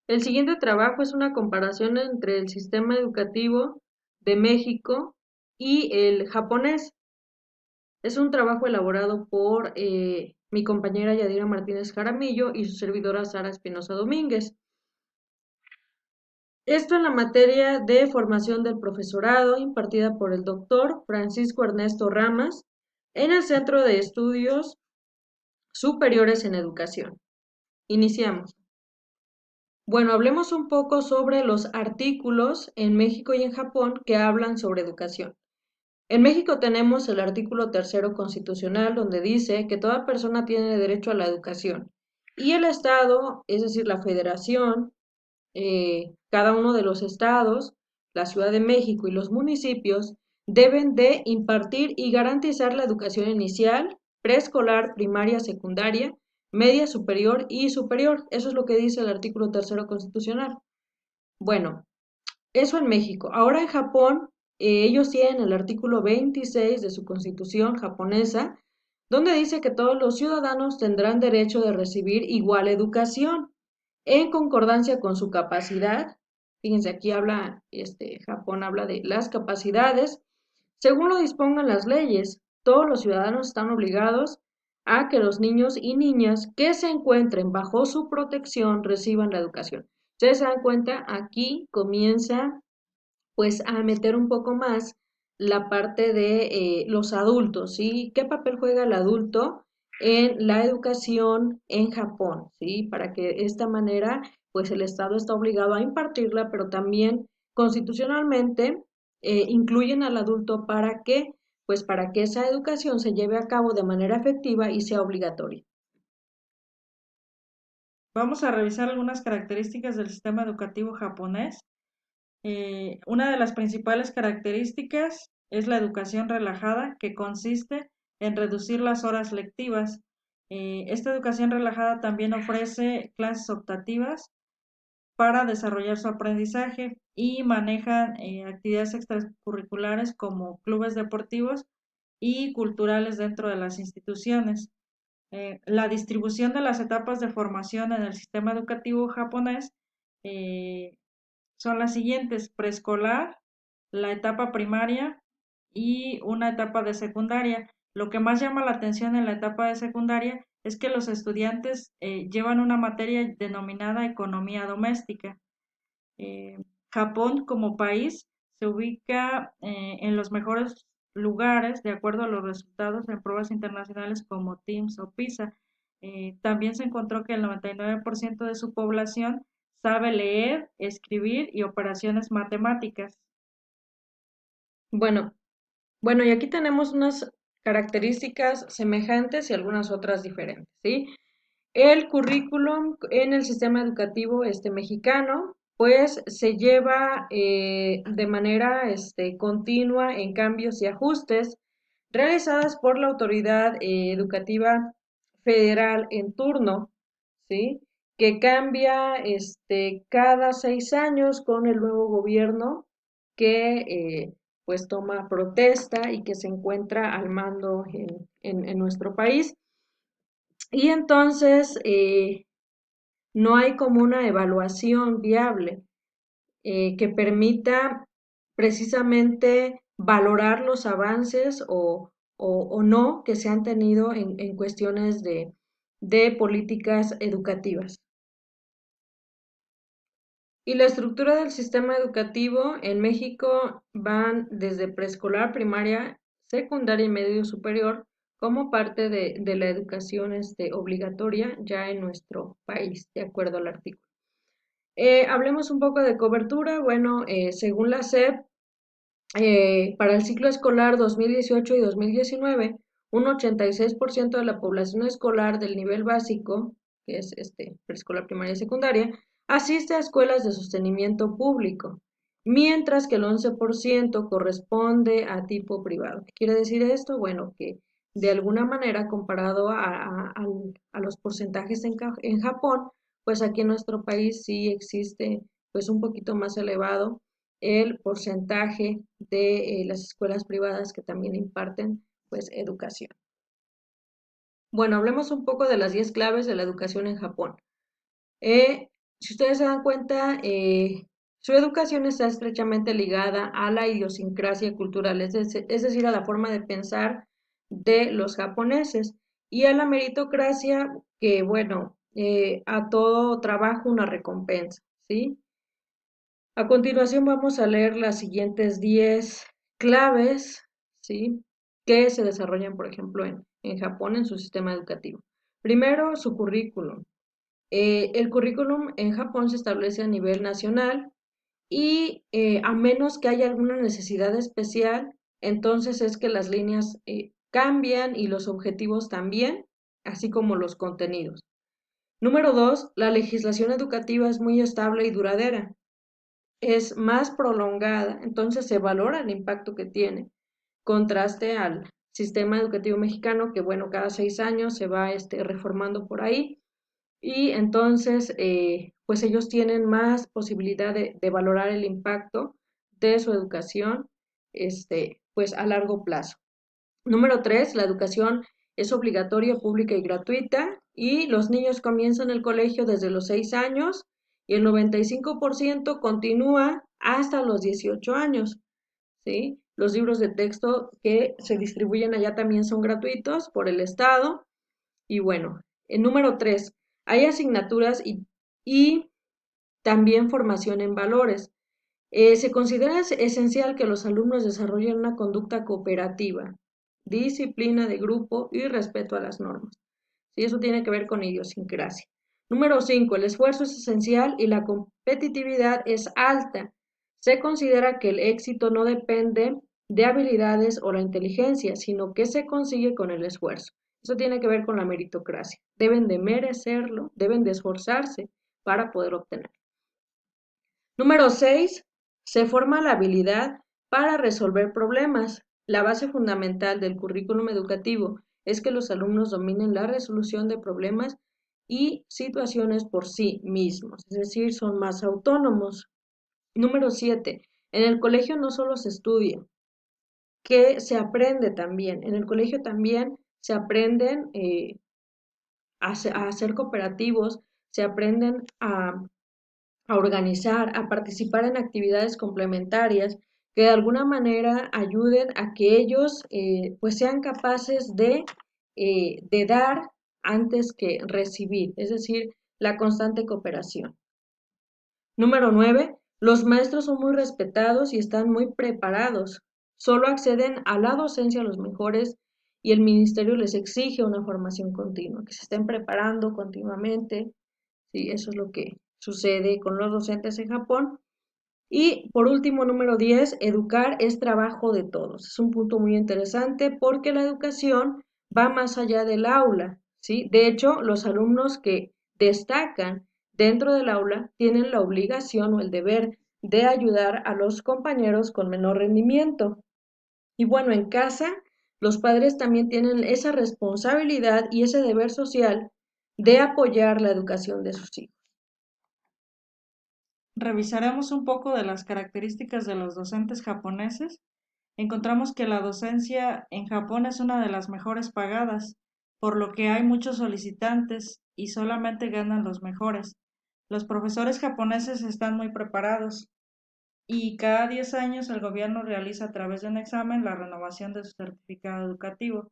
El siguiente trabajo es una comparación entre el sistema educativo de México y el japonés. Es un trabajo elaborado por mi compañera Yadira Martínez Jaramillo y su servidora Sara Espinosa Domínguez. Esto en la materia de formación del profesorado impartida por el doctor Francisco Ernesto Ramas en el Centro de Estudios Superiores en Educación. Iniciamos. Bueno, hablemos un poco sobre los artículos en México y en Japón que hablan sobre educación. En México tenemos el artículo tercero constitucional donde dice que toda persona tiene derecho a la educación y el Estado, es decir, la Federación, cada uno de los estados, la Ciudad de México y los municipios deben de impartir y garantizar la educación inicial, preescolar, primaria, secundaria, media superior y superior. Eso es lo que dice el artículo tercero constitucional. Bueno, eso en México. Ahora en Japón, ellos tienen el artículo 26 de su constitución japonesa, donde dice que todos los ciudadanos tendrán derecho de recibir igual educación en concordancia con su capacidad. Fíjense, aquí habla, Japón habla de las capacidades, según lo dispongan las leyes. Todos los ciudadanos están obligados a que los niños y niñas que se encuentren bajo su protección reciban la educación. Ustedes se dan cuenta, aquí comienza pues a meter un poco más la parte de los adultos, ¿sí? ¿Qué papel juega el adulto en la educación en Japón, ¿sí? Para que de esta manera, pues el Estado está obligado a impartirla, pero también constitucionalmente incluyen al adulto para que, pues para que esa educación se lleve a cabo de manera efectiva y sea obligatoria. Vamos a revisar algunas características del sistema educativo japonés. Una de las principales características es la educación relajada, que consiste en reducir las horas lectivas. Esta educación relajada también ofrece clases optativas para desarrollar su aprendizaje y manejan actividades extracurriculares como clubes deportivos y culturales dentro de las instituciones. La distribución de las etapas de formación en el sistema educativo japonés eh, son las siguientes: preescolar, la etapa primaria y una etapa de secundaria. Lo que más llama la atención en la etapa de secundaria es que los estudiantes llevan una materia denominada economía doméstica. Eh, Japón como país se ubica en los mejores lugares de acuerdo a los resultados en pruebas internacionales como TIMSS o PISA. También se encontró que el 99% de su población sabe leer, escribir y operaciones matemáticas. Bueno, bueno, y aquí tenemos unas características semejantes y algunas otras diferentes, ¿sí? El currículum en el sistema educativo mexicano, pues se lleva de manera continua en cambios y ajustes realizadas por la autoridad educativa federal en turno, ¿sí? Que cambia cada 6 años con el nuevo gobierno que pues toma protesta y que se encuentra al mando en nuestro país. Y entonces no hay como una evaluación viable que permita precisamente valorar los avances o no que se han tenido en cuestiones de políticas educativas. Y la estructura del sistema educativo en México van desde preescolar, primaria, secundaria y medio superior como parte de la educación obligatoria ya en nuestro país, de acuerdo al artículo. Hablemos un poco de cobertura. Bueno, según la SEP, para el ciclo escolar 2018 y 2019, un 86% de la población escolar del nivel básico, que es preescolar, primaria y secundaria, asiste a escuelas de sostenimiento público, mientras que el 11% corresponde a tipo privado. ¿Qué quiere decir esto? Bueno, que de alguna manera, comparado a los porcentajes en Japón, pues aquí en nuestro país sí existe pues un poquito más elevado el porcentaje de las escuelas privadas que también imparten pues educación. Bueno, hablemos un poco de las 10 claves de la educación en Japón. Si ustedes se dan cuenta, su educación está estrechamente ligada a la idiosincrasia cultural, es decir, a la forma de pensar de los japoneses y a la meritocracia, que bueno, a todo trabajo una recompensa, ¿sí? A continuación vamos a leer las siguientes 10 claves, ¿sí? Que se desarrollan, por ejemplo, en Japón en su sistema educativo. Primero, su currículum. El currículum en Japón se establece a nivel nacional y a menos que haya alguna necesidad especial, entonces es que las líneas cambian y los objetivos también, así como los contenidos. Número dos, la legislación educativa es muy estable y duradera. Es más prolongada, entonces se valora el impacto que tiene. Contraste al sistema educativo mexicano, que bueno, cada 6 años se va reformando por ahí y entonces pues ellos tienen más posibilidad de valorar el impacto de su educación pues a largo plazo. Número tres, la educación es obligatoria, pública y gratuita y los niños comienzan el colegio desde los 6 años y el 95% continúa hasta los 18 años, ¿sí? Los libros de texto que se distribuyen allá también son gratuitos por el Estado y bueno, el número tres, hay asignaturas y también formación en valores. Se considera esencial que los alumnos desarrollen una conducta cooperativa, disciplina de grupo y respeto a las normas. Sí, eso tiene que ver con idiosincrasia. Número 5. El esfuerzo es esencial y la competitividad es alta. Se considera que el éxito no depende de habilidades o la inteligencia, sino que se consigue con el esfuerzo. Eso tiene que ver con la meritocracia. Deben de merecerlo, deben de esforzarse para poder obtener. Número 6. Se forma la habilidad para resolver problemas. La base fundamental del currículum educativo es que los alumnos dominen la resolución de problemas y situaciones por sí mismos, es decir, son más autónomos. Número 7. En el colegio no solo se estudia, que se aprende también. En el colegio también se aprenden a ser cooperativos, se aprenden a organizar, a participar en actividades complementarias que de alguna manera ayuden a que ellos pues sean capaces de dar antes que recibir, es decir, la constante cooperación. Número 9. Los maestros son muy respetados y están muy preparados. Solo acceden a la docencia los mejores y el ministerio les exige una formación continua, que se estén preparando continuamente. Sí, eso es lo que sucede con los docentes en Japón. Y por último, número 10, educar es trabajo de todos. Es un punto muy interesante porque la educación va más allá del aula, ¿sí? De hecho, los alumnos que destacan dentro del aula tienen la obligación o el deber de ayudar a los compañeros con menor rendimiento. Y bueno, en casa, los padres también tienen esa responsabilidad y ese deber social de apoyar la educación de sus hijos. Revisaremos un poco de las características de los docentes japoneses. Encontramos que la docencia en Japón es una de las mejores pagadas, por lo que hay muchos solicitantes y solamente ganan los mejores. Los profesores japoneses están muy preparados y cada 10 años el gobierno realiza a través de un examen la renovación de su certificado educativo.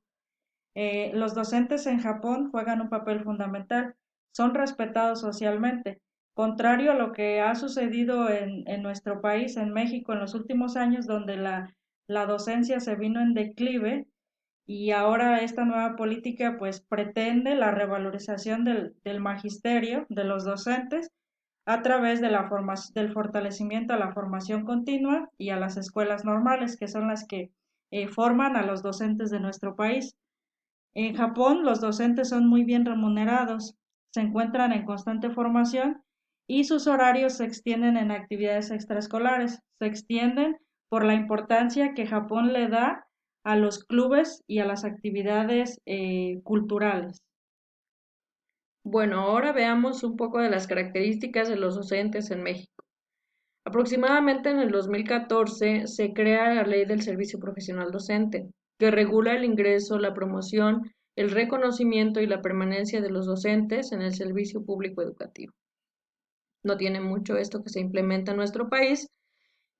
Los docentes en Japón juegan un papel fundamental, son respetados socialmente, contrario a lo que ha sucedido en nuestro país, en México, en los últimos años, donde la docencia se vino en declive y ahora esta nueva política pues pretende la revalorización del magisterio, de los docentes, a través de del fortalecimiento a la formación continua y a las escuelas normales, que son las que forman a los docentes de nuestro país. En Japón, los docentes son muy bien remunerados, se encuentran en constante formación y sus horarios se extienden en actividades extraescolares. Se extienden por la importancia que Japón le da a los clubes y a las actividades culturales. Bueno, ahora veamos un poco de las características de los docentes en México. Aproximadamente en el 2014 se crea la Ley del Servicio Profesional Docente, que regula el ingreso, la promoción, el reconocimiento y la permanencia de los docentes en el servicio público educativo. no tiene mucho esto que se implementa en nuestro país.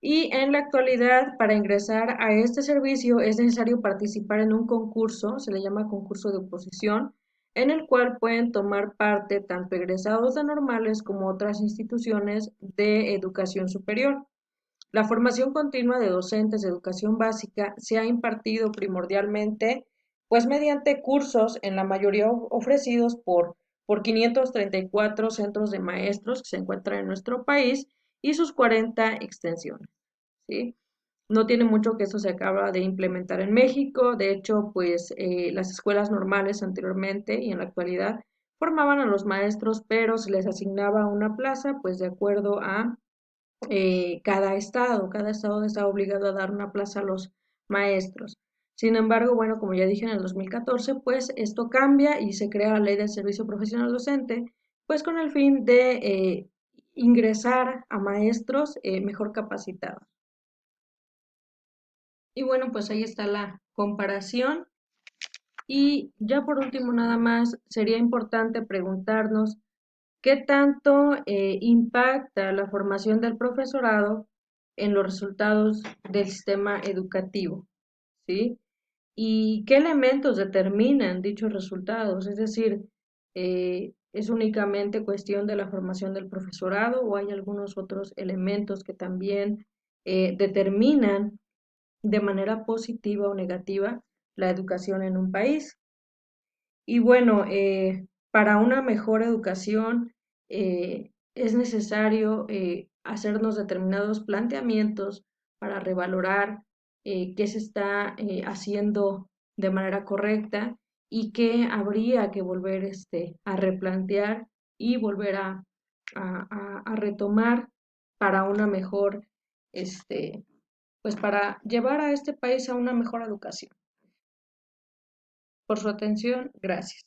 Y en la actualidad, para ingresar a este servicio es necesario participar en un concurso, se le llama concurso de oposición, en el cual pueden tomar parte tanto egresados de normales como otras instituciones de educación superior. La formación continua de docentes de educación básica se ha impartido primordialmente, pues mediante cursos, en la mayoría ofrecidos por 534 centros de maestros que se encuentran en nuestro país y sus 40 extensiones. ¿Sí? No tiene mucho que eso se acaba de implementar en México. De hecho, pues las escuelas normales anteriormente y en la actualidad formaban a los maestros, pero se les asignaba una plaza, pues de acuerdo a cada estado está obligado a dar una plaza a los maestros. Sin embargo, bueno, como ya dije en el 2014, pues esto cambia y se crea la ley del servicio profesional docente, pues con el fin de ingresar a maestros mejor capacitados. Y bueno, pues ahí está la comparación. Y ya por último, nada más, sería importante preguntarnos qué tanto impacta la formación del profesorado en los resultados del sistema educativo, ¿sí? Y qué elementos determinan dichos resultados, es decir, ¿es únicamente cuestión de la formación del profesorado o hay algunos otros elementos que también determinan de manera positiva o negativa la educación en un país? Y bueno, para una mejor educación es necesario hacernos determinados planteamientos para revalorar qué se está haciendo de manera correcta y qué habría que volver a replantear y volver a retomar para una mejor, este, pues para llevar a este país a una mejor educación. Por su atención, gracias.